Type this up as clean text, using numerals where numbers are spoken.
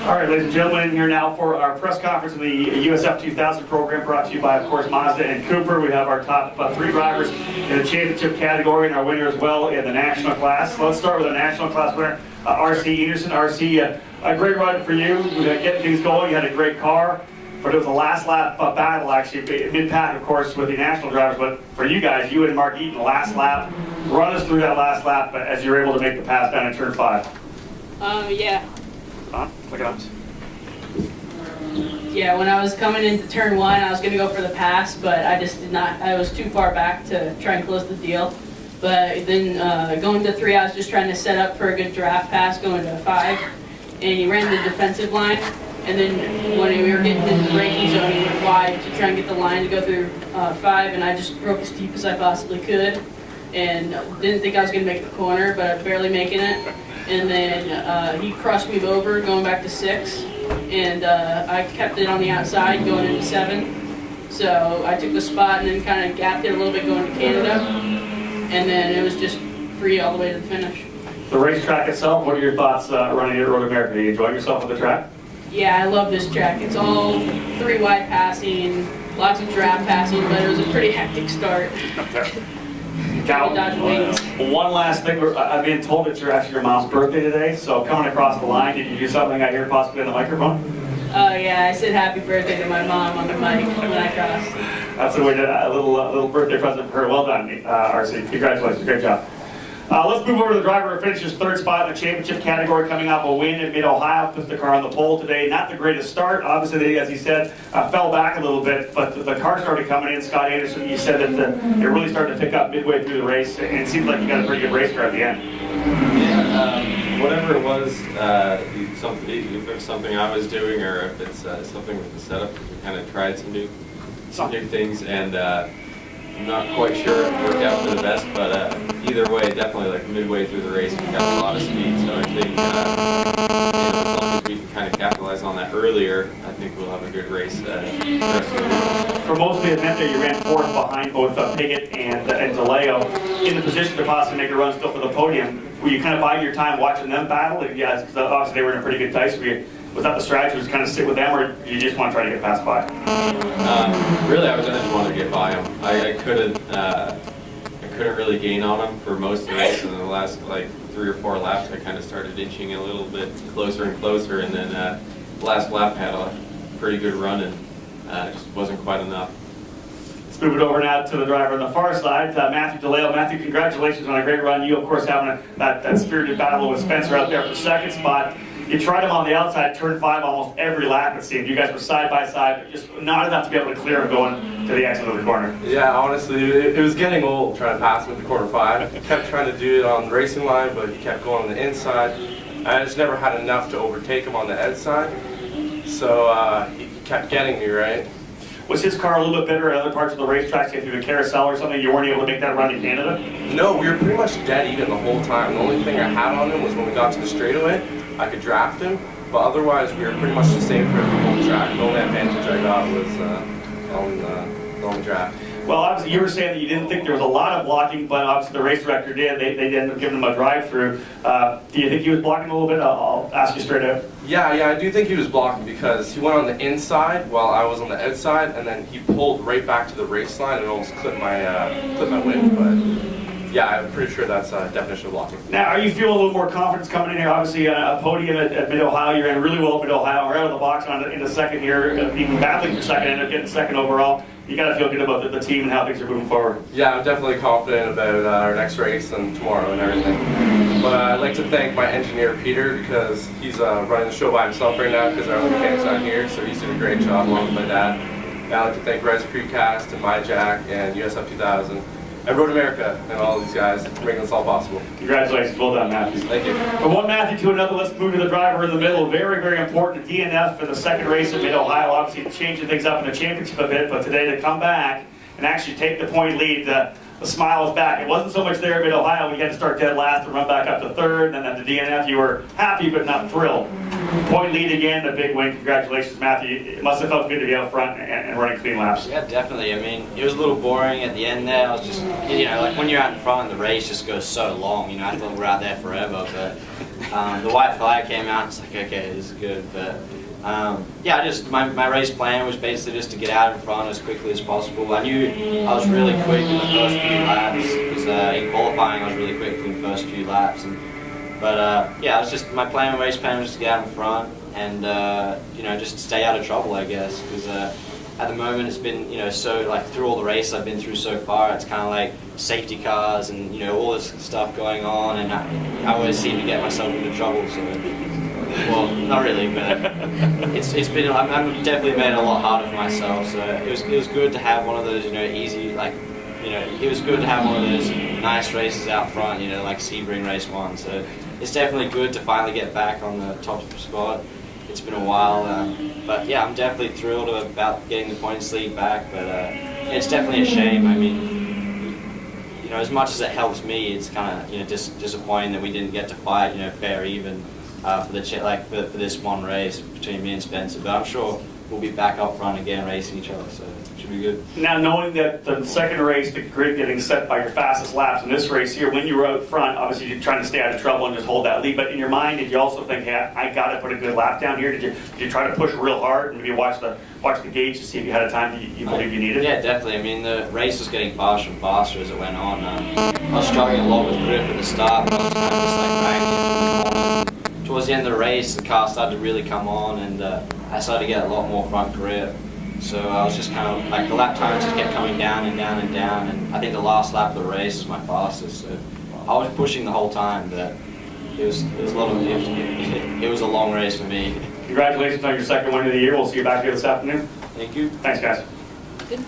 All right, ladies and gentlemen, here now for our press conference of the USF 2000 program, brought to you by, of course, Mazda and Cooper. We have our top three drivers in the championship category and our winner as well in the national class. So let's start with the national class winner, R.C. Anderson. R.C., a great run for you. Getting things going, you had a great car, but it was a last lap battle, actually, mid-pack, of course, with the national drivers. But for you guys, you and Mark Eaton, last lap. Run us through that last lap as you were able to make the pass down in turn 5. Yeah. Look it up. Yeah, when I was coming into turn 1, I was going to go for the pass, but I just did not. I was too far back to try and close the deal. But then going to 3, I was just trying to set up for a good draft pass going to 5. And he ran the defensive line. And then when we were getting into the braking zone, he went wide to try and get the line to go through 5. And I just broke as deep as I possibly could. And didn't think I was going to make the corner, but I'm barely making it. And then he crossed me over going back to 6, and I kept it on the outside going into 7. So I took the spot and then kind of gapped it a little bit going to Canada, and then it was just free all the way to the finish. The racetrack itself, what are your thoughts running at Road America? Do you enjoy yourself on the track? Yeah, I love this track. It's all 3 wide passing, lots of draft passing, but it was a pretty hectic start. One last thing, I'm being told it's actually your mom's birthday today, so coming across the line, did you do something I hear possibly on the microphone? Yeah, I said happy birthday to my mom on the mic when I crossed. That's the way to a little birthday present for her. Well done, RC. Congratulations, great job. Let's move over to the driver who finishes 3rd spot in the championship category, coming off a win at Mid-Ohio. Puts the car on the pole today. Not the greatest start. Obviously, as he said, fell back a little bit, but the car started coming in. Scott Anderson, you said that it really started to pick up midway through the race, and it seemed like you got a pretty good race car at the end. Yeah, whatever it was, if it was something I was doing or if it's something with the setup, we kind of tried some new things, and I'm not quite sure it worked out for the best, but either way, definitely like midway through the race, we got a lot of speed. So I think as long as we can kind of capitalize on that earlier, I think we'll have a good race. For most of the event there, you ran 4th behind both Piggott and DeLeo, in the position to possibly make a run still for the podium. Were you kind of biding your time watching them battle? Yeah, because obviously they were in a pretty good dice. Was that the strategy, was kind of sit with them, or you just want to try to get past by? Really, I just wanted to get by them. I couldn't really gain on them for most of the race, and in the last like 3 or 4 laps, I kind of started inching a little bit closer and closer, and then the last lap had a pretty good run, and just wasn't quite enough. Let's move it over now to the driver on the far side, Matthew DeLeo. Matthew, congratulations on a great run. You, of course, having that spirited battle with Spencer out there for 2nd spot. You tried him on the outside, turn 5 almost every lap, it seemed. You guys were side by side, but just not enough to be able to clear him going to the exit of the corner. Yeah, honestly, it was getting old trying to pass him at the corner 5. He kept trying to do it on the racing line, but he kept going on the inside. I just never had enough to overtake him on the outside, so he kept getting me, right? Was his car a little bit better at other parts of the racetrack, say through the carousel or something? You weren't able to make that run in Canada? No, we were pretty much dead even the whole time. The only thing I had on him was when we got to the straightaway, I could draft him, but otherwise we were pretty much the same for the whole track. The only advantage I got was on the draft. Well, obviously you were saying that you didn't think there was a lot of blocking, but obviously the race director did. They ended up giving him a drive-through. Do you think he was blocking a little bit? I'll ask you straight out. Yeah, I do think he was blocking because he went on the inside while I was on the outside, and then he pulled right back to the race line and almost clipped my winch. But yeah, I'm pretty sure that's a definition of blocking. Now, are you feeling a little more confidence coming in here? Obviously, a podium at Mid-Ohio. You ran really well at Mid-Ohio. Right out of the box in the 2nd here, even battling for 2nd, ended up getting 2nd overall. You got to feel good about the team and how things are moving forward. Yeah, I'm definitely confident about our next race and tomorrow and everything. But I'd like to thank my engineer, Peter, because he's running the show by himself right now because our other mechanics aren't here, so he's doing a great job along with my dad. And I'd like to thank Res Precast and MyJack and USF 2000 and Road America and all these guys for making this all possible. Congratulations. Well done, Matthew. Thank you. From one Matthew to another, let's move to the driver in the middle. Very, very important. DNF for the 2nd race at Mid-Ohio. Obviously changing things up in the championship a bit, but today to come back and actually take the point lead, the smile is back. It wasn't so much there at Mid-Ohio. We had to start dead last and run back up to 3rd, and then at the DNF you were happy but not thrilled. Point lead again, the big win. Congratulations, Matthew. It must have felt good to be out front and running clean laps. Yeah, definitely. I mean, it was a little boring at the end there. I was just, like when you're out in front, the race just goes so long. I thought we were out there forever, but The white flag came out. It's like, okay, this is good. But yeah, my race plan was basically just to get out in front as quickly as possible. I knew I was really quick in the first few laps because in qualifying I was really quick in the first few laps. But yeah, my race plan was just to get out in front and just stay out of trouble, I guess. Because at the moment it's been so like through all the races I've been through so far, it's kind of like safety cars and all this stuff going on, and I always seem to get myself into trouble. So. Well, not really, but it's been. I've definitely made it a lot harder for myself. So it was good to have one of those, easy it was good to have one of those nice races out front, like Sebring race 1. So it's definitely good to finally get back on the top spot. It's been a while, but yeah, I'm definitely thrilled about getting the points lead back. But it's definitely a shame. I mean, as much as it helps me, it's kind of disappointing that we didn't get to fight, fair even. For for this one race between me and Spencer, but I'm sure we'll be back up front again racing each other, so it should be good. Now, knowing that the second race, the grid getting set by your fastest laps in this race here, when you were out front, obviously you're trying to stay out of trouble and just hold that lead, but in your mind, did you also think, hey, I got to put a good lap down here? Did you try to push real hard and maybe watch the gauge to see if you had a time you believe you needed? Yeah, definitely. I mean, the race was getting faster and faster as it went on. I was struggling a lot with grip at the start, but I was kind of just like banging. Towards the end of the race, the car started to really come on, and I started to get a lot more front grip. So I was just kind of like the lap times just kept coming down and down and down, and I think the last lap of the race was my fastest. So I was pushing the whole time, but it was a long race for me. Congratulations on your second win of the year. We'll see you back here this afternoon. Thank you. Thanks, guys. Good.